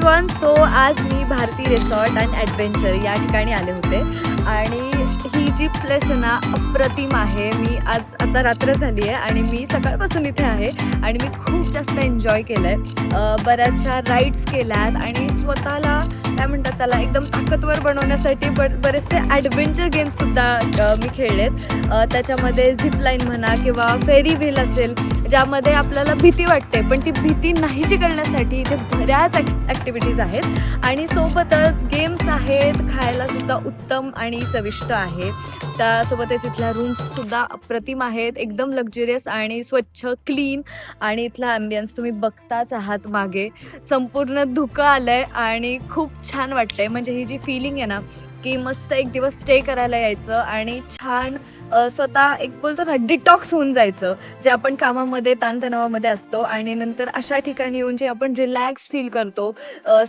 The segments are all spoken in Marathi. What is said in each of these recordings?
एव्हरीवन. सो आज मी भारती रिसॉर्ट अँड ॲडव्हेंचर या ठिकाणी आले होते आणि ही जी प्लेस आहे ना अप्रतिम आहे. मी आज आता रात्र झाली आहे आणि मी सकाळपासून इथे आहे आणि मी खूप जास्त एन्जॉय केलं आहे. बऱ्याचशा राईड्स केल्यात आणि स्वतःला काय म्हणतात त्याला एकदम ताकदवर बनवण्यासाठी बरेचसे ॲडव्हेंचर गेम्ससुद्धा मी खेळलेत. त्याच्यामध्ये झिपलाईन म्हणा किंवा फेरी व्हील असेल, ज्यामध्ये आपल्याला भीती वाटते पण ती भीती नाहीशी करण्यासाठी इथे बऱ्याच ॲक्टिव्हिटीज आहेत आणि सोबतच गेम्स आहेत. खायला सुद्धा उत्तम आणि चविष्ट आहे. त्यासोबतच इथल्या रूम्ससुद्धा अप्रतिम आहेत, एकदम लक्झरियस आणि स्वच्छ क्लीन. आणि इथला ॲम्बियन्स तुम्ही बघताच आहात. मागे संपूर्ण धुकं आलं आहे आणि खूप छान वाटतं आहे. म्हणजे ही जी फिलिंग आहे ना की मस्त एक दिवस स्टे करायला यायचं आणि छान स्वतः एक बोलतो ना डिटॉक्स होऊन जायचं, जे आपण कामामध्ये ताणतणावामध्ये असतो आणि नंतर अशा ठिकाणी येऊन जे आपण रिलॅक्स फील करतो,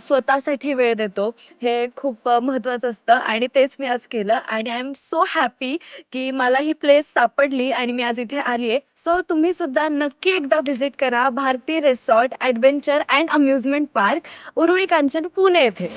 स्वतःसाठी वेळ देतो, हे खूप महत्त्वाचं असतं आणि तेच मी आज केलं आणि आय एम सो हॅपी की मला ही प्लेस सापडली आणि मी आज इथे आली आहे. सो तुम्ही सुद्धा नक्की एकदा व्हिजिट करा Bharati resort adventure and amusement park, Uruli Kanchan, Pune येथे.